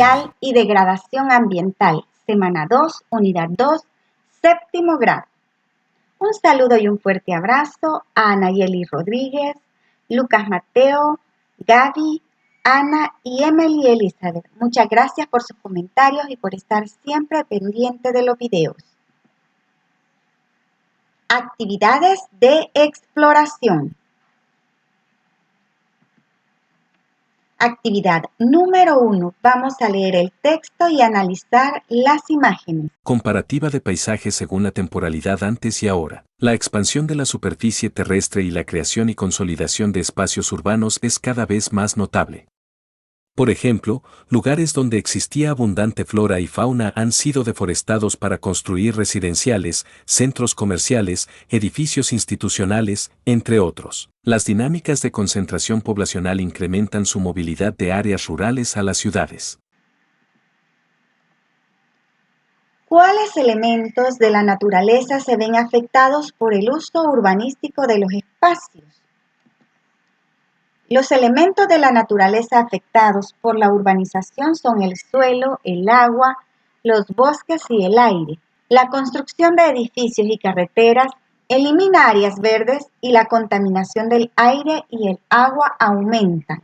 social y degradación ambiental, semana 2, unidad 2, séptimo grado. Un saludo y un fuerte abrazo a Anayeli Rodríguez, Lucas Mateo, Gaby, Ana y Emily Elizabeth. Muchas gracias por sus comentarios y por estar siempre pendiente de los videos. Actividades de exploración. Actividad número 1. Vamos a leer el texto y analizar las imágenes. Comparativa de paisajes según la temporalidad antes y ahora. La expansión de la superficie terrestre y la creación y consolidación de espacios urbanos es cada vez más notable. Por ejemplo, lugares donde existía abundante flora y fauna han sido deforestados para construir residenciales, centros comerciales, edificios institucionales, entre otros. Las dinámicas de concentración poblacional incrementan su movilidad de áreas rurales a las ciudades. ¿Cuáles elementos de la naturaleza se ven afectados por el uso urbanístico de los espacios? Los elementos de la naturaleza afectados por la urbanización son el suelo, el agua, los bosques y el aire. La construcción de edificios y carreteras elimina áreas verdes y la contaminación del aire y el agua aumenta.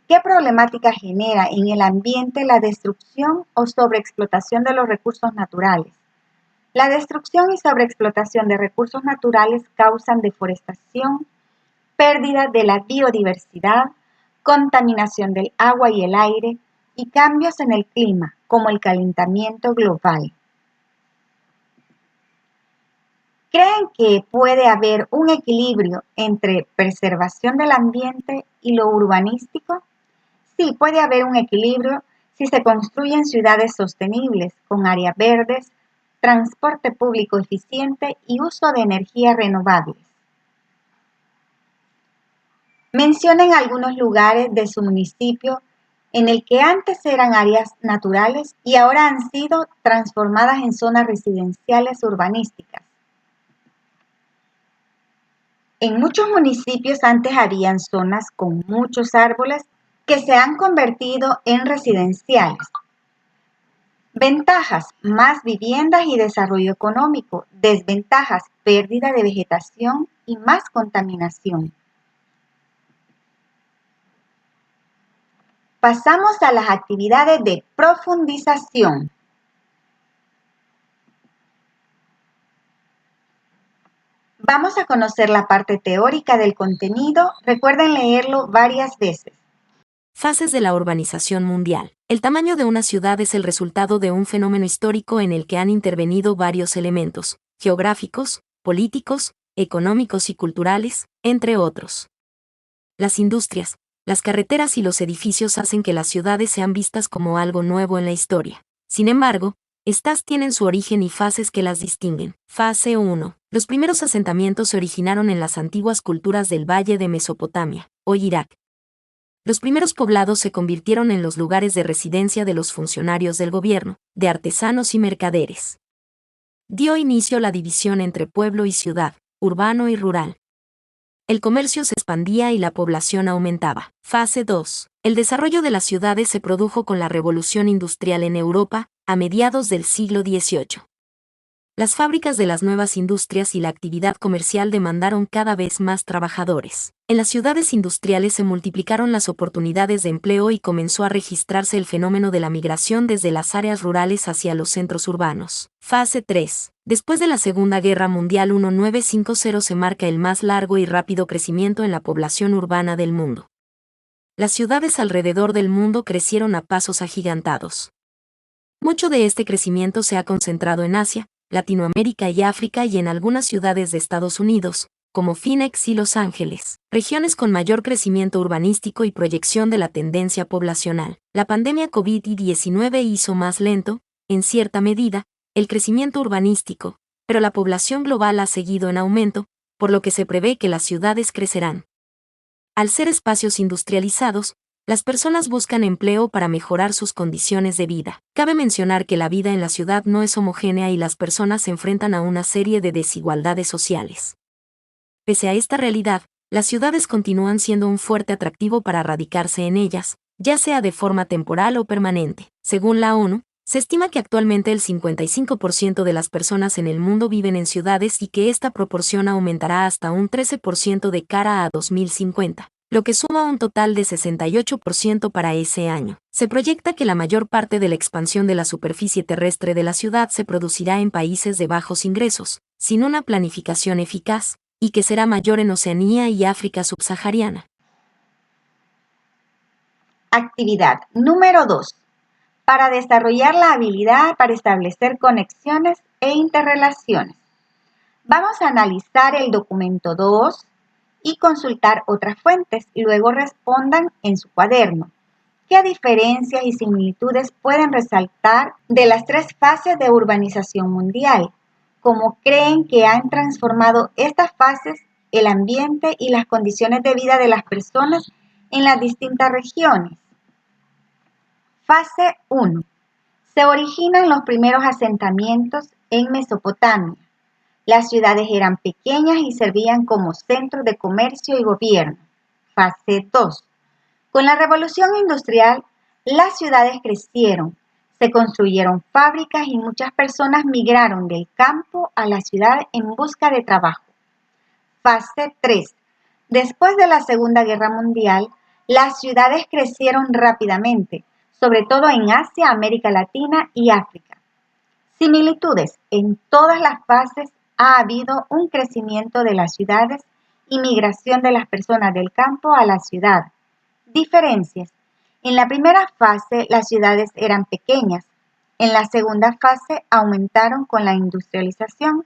¿Qué problemática genera en el ambiente la destrucción o sobreexplotación de los recursos naturales? La destrucción y sobreexplotación de recursos naturales causan deforestación, pérdida de la biodiversidad, contaminación del agua y el aire y cambios en el clima, como el calentamiento global. ¿Creen que puede haber un equilibrio entre preservación del ambiente y lo urbanístico? Sí, puede haber un equilibrio si se construyen ciudades sostenibles con áreas verdes, transporte público eficiente y uso de energías renovables. Mencionen algunos lugares de su municipio en el que antes eran áreas naturales y ahora han sido transformadas en zonas residenciales urbanísticas. En muchos municipios antes habían zonas con muchos árboles que se han convertido en residenciales. Ventajas: más viviendas y desarrollo económico. Desventajas: pérdida de vegetación y más contaminación. Pasamos a las actividades de profundización. Vamos a conocer la parte teórica del contenido. Recuerden leerlo varias veces. Fases de la urbanización mundial. El tamaño de una ciudad es el resultado de un fenómeno histórico en el que han intervenido varios elementos, geográficos, políticos, económicos y culturales, entre otros. Las industrias, las carreteras y los edificios hacen que las ciudades sean vistas como algo nuevo en la historia. Sin embargo, estas tienen su origen y fases que las distinguen. Fase 1. Los primeros asentamientos se originaron en las antiguas culturas del Valle de Mesopotamia, hoy Irak. Los primeros poblados se convirtieron en los lugares de residencia de los funcionarios del gobierno, de artesanos y mercaderes. Dio inicio la división entre pueblo y ciudad, urbano y rural. El comercio se expandía y la población aumentaba. Fase 2. El desarrollo de las ciudades se produjo con la revolución industrial en Europa, a mediados del siglo XVIII. Las fábricas de las nuevas industrias y la actividad comercial demandaron cada vez más trabajadores. En las ciudades industriales se multiplicaron las oportunidades de empleo y comenzó a registrarse el fenómeno de la migración desde las áreas rurales hacia los centros urbanos. Fase 3. Después de la Segunda Guerra Mundial 1950 se marca el más largo y rápido crecimiento en la población urbana del mundo. Las ciudades alrededor del mundo crecieron a pasos agigantados. Mucho de este crecimiento se ha concentrado en Asia, Latinoamérica y África y en algunas ciudades de Estados Unidos, como Phoenix y Los Ángeles, regiones con mayor crecimiento urbanístico y proyección de la tendencia poblacional. La pandemia COVID-19 hizo más lento, en cierta medida, el crecimiento urbanístico, pero la población global ha seguido en aumento, por lo que se prevé que las ciudades crecerán. Al ser espacios industrializados, las personas buscan empleo para mejorar sus condiciones de vida. Cabe mencionar que la vida en la ciudad no es homogénea y las personas se enfrentan a una serie de desigualdades sociales. Pese a esta realidad, las ciudades continúan siendo un fuerte atractivo para radicarse en ellas, ya sea de forma temporal o permanente. Según la ONU, se estima que actualmente el 55% de las personas en el mundo viven en ciudades y que esta proporción aumentará hasta un 13% de cara a 2050, lo que suma un total de 68% para ese año. Se proyecta que la mayor parte de la expansión de la superficie terrestre de la ciudad se producirá en países de bajos ingresos, sin una planificación eficaz, y que será mayor en Oceanía y África subsahariana. Actividad número 2. Para desarrollar la habilidad para establecer conexiones e interrelaciones. Vamos a analizar el documento 2 y consultar otras fuentes. Luego respondan en su cuaderno. ¿Qué diferencias y similitudes pueden resaltar de las 3 fases de urbanización mundial? ¿Cómo creen que han transformado estas fases el ambiente y las condiciones de vida de las personas en las distintas regiones? Fase 1. Se originan los primeros asentamientos en Mesopotamia. Las ciudades eran pequeñas y servían como centros de comercio y gobierno. Fase 2. Con la revolución industrial, las ciudades crecieron, se construyeron fábricas y muchas personas migraron del campo a la ciudad en busca de trabajo. Fase 3. Después de la Segunda Guerra Mundial, las ciudades crecieron rápidamente, sobre todo en Asia, América Latina y África. Similitudes. En todas las fases ha habido un crecimiento de las ciudades y migración de las personas del campo a la ciudad. Diferencias. En la primera fase las ciudades eran pequeñas, en la segunda fase aumentaron con la industrialización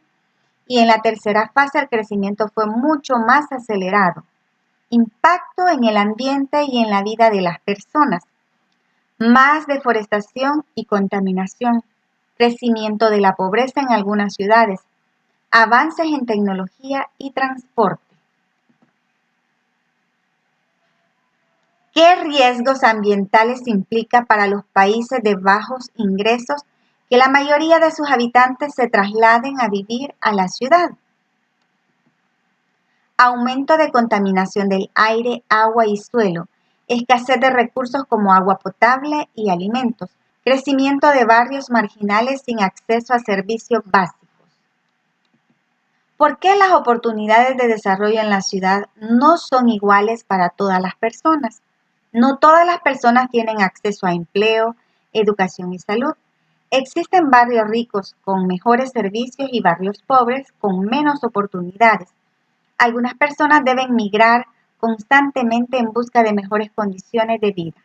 y en la tercera fase el crecimiento fue mucho más acelerado. Impacto en el ambiente y en la vida de las personas. Más deforestación y contaminación, crecimiento de la pobreza en algunas ciudades, avances en tecnología y transporte. ¿Qué riesgos ambientales implica para los países de bajos ingresos que la mayoría de sus habitantes se trasladen a vivir a la ciudad? Aumento de contaminación del aire, agua y suelo, escasez de recursos como agua potable y alimentos, crecimiento de barrios marginales sin acceso a servicios básicos. ¿Por qué las oportunidades de desarrollo en la ciudad no son iguales para todas las personas? No todas las personas tienen acceso a empleo, educación y salud. Existen barrios ricos con mejores servicios y barrios pobres con menos oportunidades. Algunas personas deben migrar constantemente en busca de mejores condiciones de vida.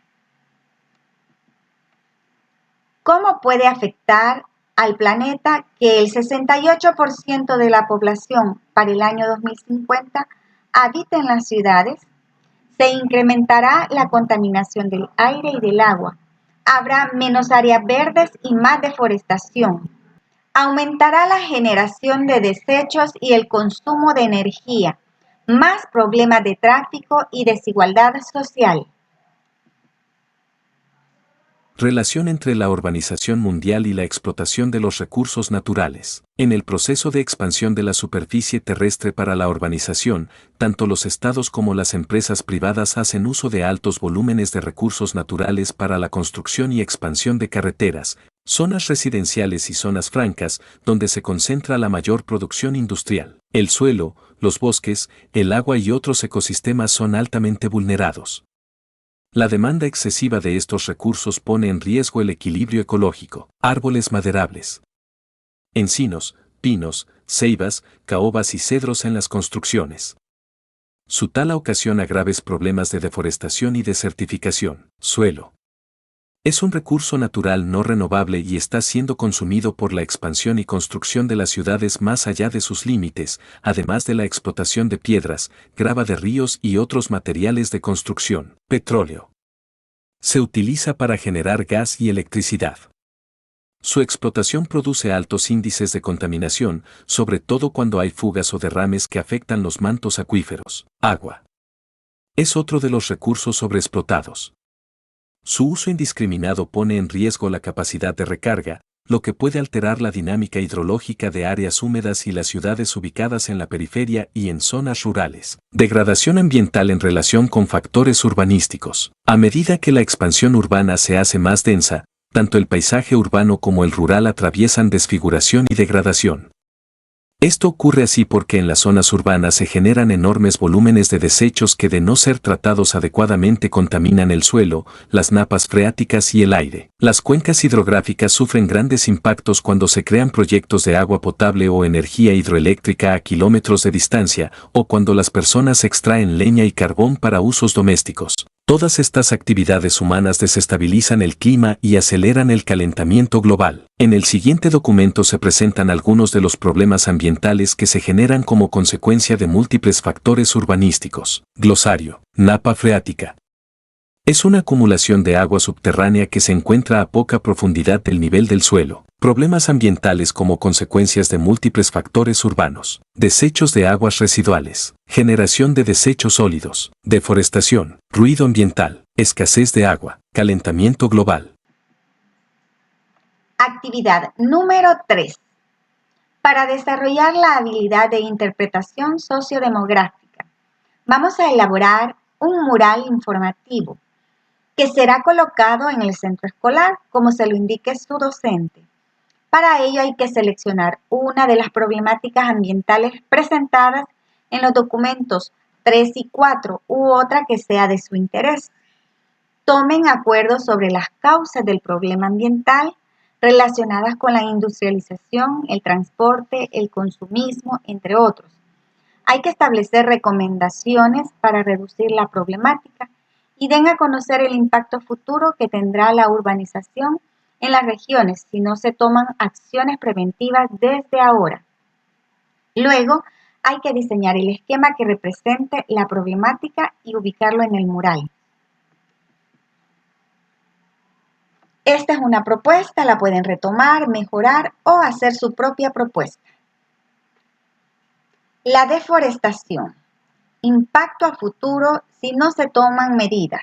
¿Cómo puede afectar al planeta que el 68% de la población para el año 2050 habite en las ciudades? Se incrementará la contaminación del aire y del agua. Habrá menos áreas verdes y más deforestación. Aumentará la generación de desechos y el consumo de energía, más problemas de tráfico y desigualdad social. Relación entre la urbanización mundial y la explotación de los recursos naturales. En el proceso de expansión de la superficie terrestre para la urbanización, tanto los estados como las empresas privadas hacen uso de altos volúmenes de recursos naturales para la construcción y expansión de carreteras, zonas residenciales y zonas francas, donde se concentra la mayor producción industrial. El suelo, los bosques, el agua y otros ecosistemas son altamente vulnerados. La demanda excesiva de estos recursos pone en riesgo el equilibrio ecológico. Árboles maderables. Encinos, pinos, ceibas, caobas y cedros en las construcciones. Su tala ocasiona graves problemas de deforestación y desertificación. Suelo. Es un recurso natural no renovable y está siendo consumido por la expansión y construcción de las ciudades más allá de sus límites, además de la explotación de piedras, grava de ríos y otros materiales de construcción. Petróleo. Se utiliza para generar gas y electricidad. Su explotación produce altos índices de contaminación, sobre todo cuando hay fugas o derrames que afectan los mantos acuíferos. Agua. Es otro de los recursos sobreexplotados. Su uso indiscriminado pone en riesgo la capacidad de recarga, lo que puede alterar la dinámica hidrológica de áreas húmedas y las ciudades ubicadas en la periferia y en zonas rurales. Degradación ambiental en relación con factores urbanísticos. A medida que la expansión urbana se hace más densa, tanto el paisaje urbano como el rural atraviesan desfiguración y degradación. Esto ocurre así porque en las zonas urbanas se generan enormes volúmenes de desechos que de no ser tratados adecuadamente contaminan el suelo, las napas freáticas y el aire. Las cuencas hidrográficas sufren grandes impactos cuando se crean proyectos de agua potable o energía hidroeléctrica a kilómetros de distancia, o cuando las personas extraen leña y carbón para usos domésticos. Todas estas actividades humanas desestabilizan el clima y aceleran el calentamiento global. En el siguiente documento se presentan algunos de los problemas ambientales que se generan como consecuencia de múltiples factores urbanísticos. Glosario. Napa freática. Es una acumulación de agua subterránea que se encuentra a poca profundidad del nivel del suelo. Problemas ambientales como consecuencias de múltiples factores urbanos. Desechos de aguas residuales. Generación de desechos sólidos. Deforestación. Ruido ambiental. Escasez de agua. Calentamiento global. Actividad número 3. Para desarrollar la habilidad de interpretación sociodemográfica, vamos a elaborar un mural informativo que será colocado en el centro escolar, como se lo indique su docente. Para ello hay que seleccionar una de las problemáticas ambientales presentadas en los documentos 3 y 4 u otra que sea de su interés. Tomen acuerdos sobre las causas del problema ambiental relacionadas con la industrialización, el transporte, el consumismo, entre otros. Hay que establecer recomendaciones para reducir la problemática y den a conocer el impacto futuro que tendrá la urbanización en las regiones si no se toman acciones preventivas desde ahora. Luego, hay que diseñar el esquema que represente la problemática y ubicarlo en el mural. Esta es una propuesta, la pueden retomar, mejorar o hacer su propia propuesta. La deforestación. Impacto a futuro si no se toman medidas.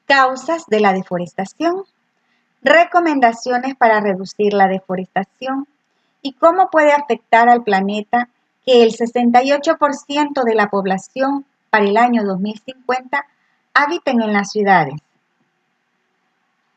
Causas de la deforestación. Recomendaciones para reducir la deforestación y cómo puede afectar al planeta que el 68% de la población para el año 2050 habiten en las ciudades.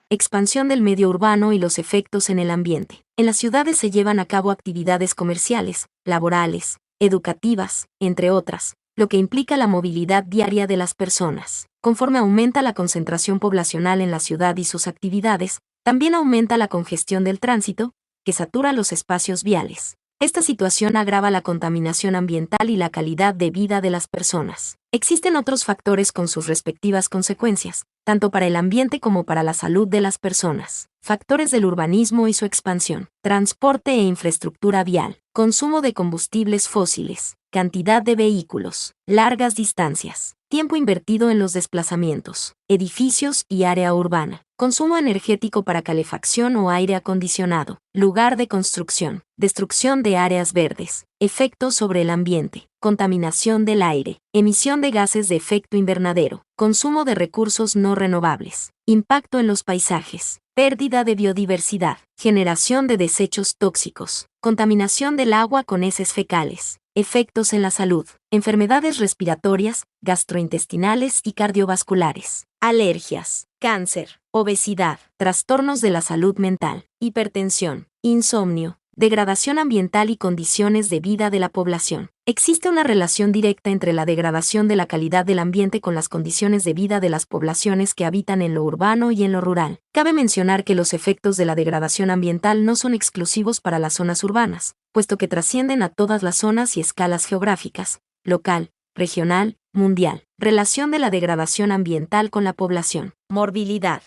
Expansión del medio urbano y los efectos en el ambiente. En las ciudades se llevan a cabo actividades comerciales, laborales, educativas, entre otras, lo que implica la movilidad diaria de las personas. Conforme aumenta la concentración poblacional en la ciudad y sus actividades, también aumenta la congestión del tránsito, que satura los espacios viales. Esta situación agrava la contaminación ambiental y la calidad de vida de las personas. Existen otros factores con sus respectivas consecuencias, tanto para el ambiente como para la salud de las personas. Factores del urbanismo y su expansión. Transporte e infraestructura vial. Consumo de combustibles fósiles. Cantidad de vehículos. Largas distancias. Tiempo invertido en los desplazamientos. Edificios y área urbana. Consumo energético para calefacción o aire acondicionado. Lugar de construcción. Destrucción de áreas verdes. Efectos sobre el ambiente. Contaminación del aire. Emisión de gases de efecto invernadero. Consumo de recursos no renovables. Impacto en los paisajes. Pérdida de biodiversidad. Generación de desechos tóxicos. Contaminación del agua con heces fecales. Efectos en la salud. Enfermedades respiratorias, gastrointestinales y cardiovasculares. Alergias. Cáncer. Obesidad. Trastornos de la salud mental. Hipertensión. Insomnio. Degradación ambiental y condiciones de vida de la población. Existe una relación directa entre la degradación de la calidad del ambiente con las condiciones de vida de las poblaciones que habitan en lo urbano y en lo rural. Cabe mencionar que los efectos de la degradación ambiental no son exclusivos para las zonas urbanas, puesto que trascienden a todas las zonas y escalas geográficas, local, regional, mundial. Relación de la degradación ambiental con la población. Morbilidad.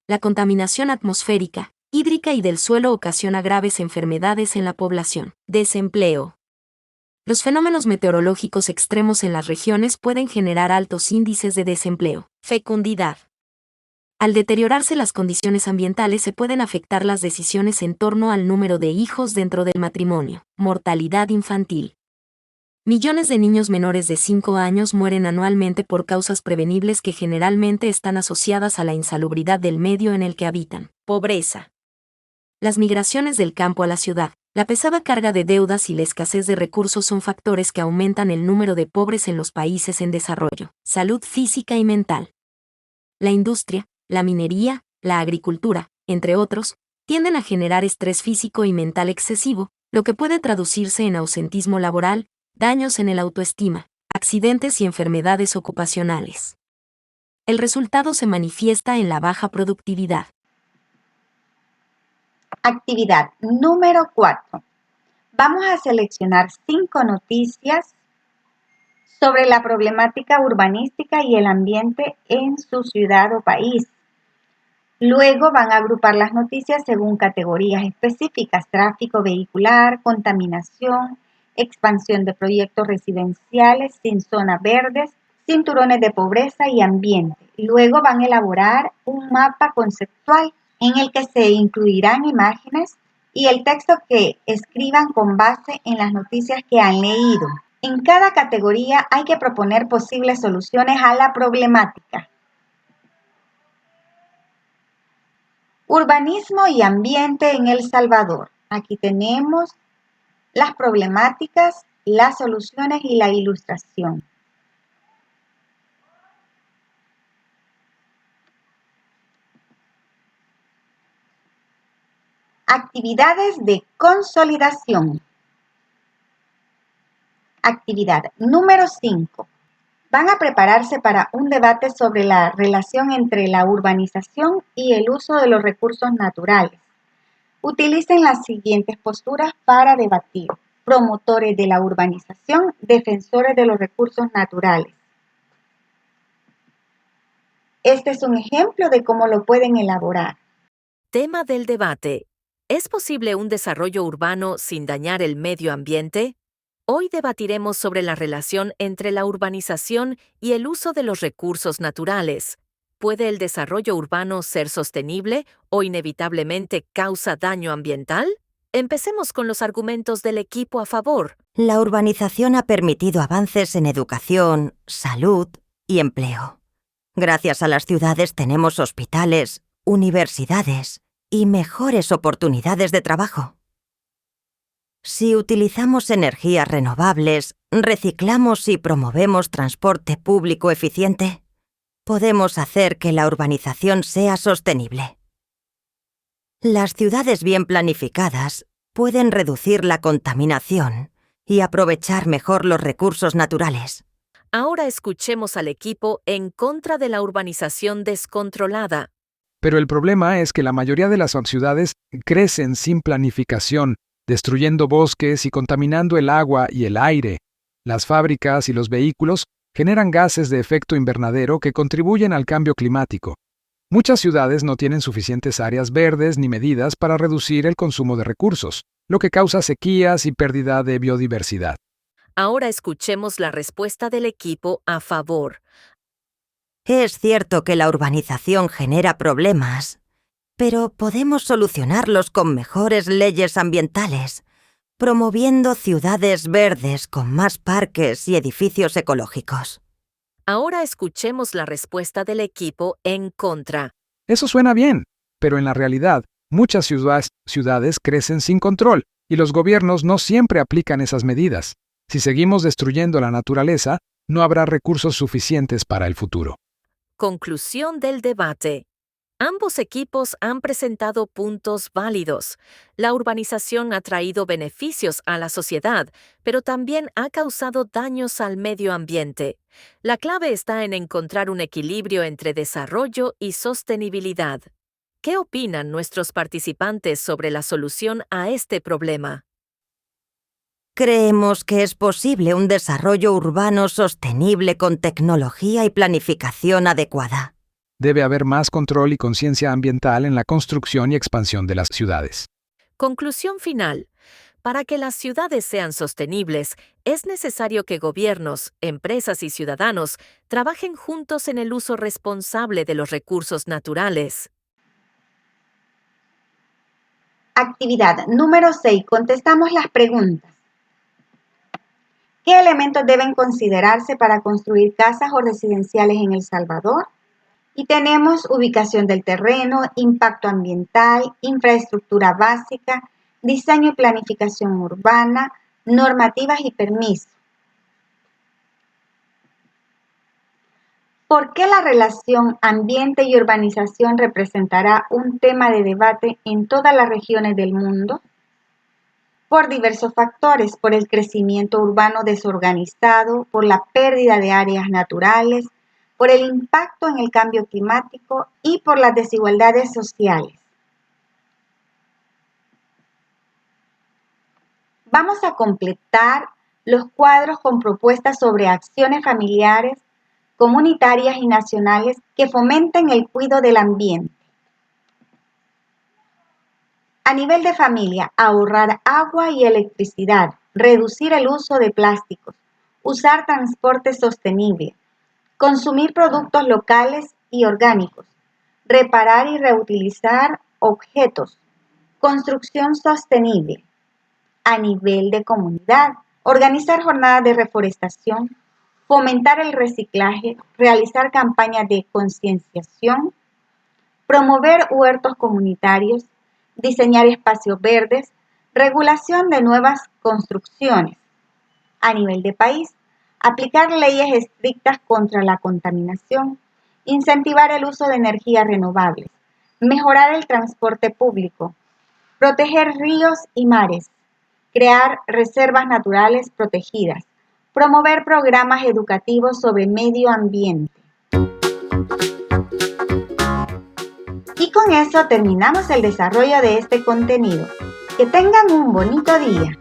La contaminación atmosférica, hídrica y del suelo ocasiona graves enfermedades en la población. Desempleo. Los fenómenos meteorológicos extremos en las regiones pueden generar altos índices de desempleo. Fecundidad. Al deteriorarse las condiciones ambientales se pueden afectar las decisiones en torno al número de hijos dentro del matrimonio. Mortalidad infantil. Millones de niños menores de 5 años mueren anualmente por causas prevenibles que generalmente están asociadas a la insalubridad del medio en el que habitan. Pobreza. Las migraciones del campo a la ciudad, la pesada carga de deudas y la escasez de recursos son factores que aumentan el número de pobres en los países en desarrollo. Salud física y mental. La industria, la minería, la agricultura, entre otros, tienden a generar estrés físico y mental excesivo, lo que puede traducirse en ausentismo laboral, daños en el autoestima, accidentes y enfermedades ocupacionales. El resultado se manifiesta en la baja productividad. Actividad número 4. Vamos a seleccionar 5 noticias sobre la problemática urbanística y el ambiente en su ciudad o país. Luego van a agrupar las noticias según categorías específicas: tráfico vehicular, contaminación, expansión de proyectos residenciales sin zonas verdes, cinturones de pobreza y ambiente. Luego van a elaborar un mapa conceptual en el que se incluirán imágenes y el texto que escriban con base en las noticias que han leído. En cada categoría hay que proponer posibles soluciones a la problemática. Urbanismo y ambiente en El Salvador. Aquí tenemos las problemáticas, las soluciones y la ilustración. Actividades de consolidación. Actividad número 5. Van a prepararse para un debate sobre la relación entre la urbanización y el uso de los recursos naturales. Utilicen las siguientes posturas para debatir: promotores de la urbanización, defensores de los recursos naturales. Este es un ejemplo de cómo lo pueden elaborar. Tema del debate. ¿Es posible un desarrollo urbano sin dañar el medio ambiente? Hoy debatiremos sobre la relación entre la urbanización y el uso de los recursos naturales. ¿Puede el desarrollo urbano ser sostenible o inevitablemente causa daño ambiental? Empecemos con los argumentos del equipo a favor. La urbanización ha permitido avances en educación, salud y empleo. Gracias a las ciudades tenemos hospitales, universidades y mejores oportunidades de trabajo. Si utilizamos energías renovables, reciclamos y promovemos transporte público eficiente, podemos hacer que la urbanización sea sostenible. Las ciudades bien planificadas pueden reducir la contaminación y aprovechar mejor los recursos naturales. Ahora escuchemos al equipo en contra de la urbanización descontrolada. Pero el problema es que la mayoría de las ciudades crecen sin planificación, destruyendo bosques y contaminando el agua y el aire. Las fábricas y los vehículos generan gases de efecto invernadero que contribuyen al cambio climático. Muchas ciudades no tienen suficientes áreas verdes ni medidas para reducir el consumo de recursos, lo que causa sequías y pérdida de biodiversidad. Ahora escuchemos la respuesta del equipo a favor. Es cierto que la urbanización genera problemas, pero podemos solucionarlos con mejores leyes ambientales, promoviendo ciudades verdes con más parques y edificios ecológicos. Ahora escuchemos la respuesta del equipo en contra. Eso suena bien, pero en la realidad, muchas ciudades crecen sin control y los gobiernos no siempre aplican esas medidas. Si seguimos destruyendo la naturaleza, no habrá recursos suficientes para el futuro. Conclusión del debate. Ambos equipos han presentado puntos válidos. La urbanización ha traído beneficios a la sociedad, pero también ha causado daños al medio ambiente. La clave está en encontrar un equilibrio entre desarrollo y sostenibilidad. ¿Qué opinan nuestros participantes sobre la solución a este problema? Creemos que es posible un desarrollo urbano sostenible con tecnología y planificación adecuada. Debe haber más control y conciencia ambiental en la construcción y expansión de las ciudades. Conclusión final. Para que las ciudades sean sostenibles, es necesario que gobiernos, empresas y ciudadanos trabajen juntos en el uso responsable de los recursos naturales. Actividad número 6. Contestamos las preguntas. ¿Qué elementos deben considerarse para construir casas o residenciales en El Salvador? Y tenemos ubicación del terreno, impacto ambiental, infraestructura básica, diseño y planificación urbana, normativas y permisos. ¿Por qué la relación ambiente y urbanización representará un tema de debate en todas las regiones del mundo? Por diversos factores, por el crecimiento urbano desorganizado, por la pérdida de áreas naturales, por el impacto en el cambio climático y por las desigualdades sociales. Vamos a completar los cuadros con propuestas sobre acciones familiares, comunitarias y nacionales que fomenten el cuidado del ambiente. A nivel de familia, ahorrar agua y electricidad, reducir el uso de plásticos, usar transporte sostenible, consumir productos locales y orgánicos, reparar y reutilizar objetos, construcción sostenible. A nivel de comunidad, organizar jornadas de reforestación, fomentar el reciclaje, realizar campañas de concienciación, promover huertos comunitarios, diseñar espacios verdes, regulación de nuevas construcciones. A nivel de país, aplicar leyes estrictas contra la contaminación, incentivar el uso de energías renovables, mejorar el transporte público, proteger ríos y mares, crear reservas naturales protegidas, promover programas educativos sobre medio ambiente. Y con eso terminamos el desarrollo de este contenido. Que tengan un bonito día.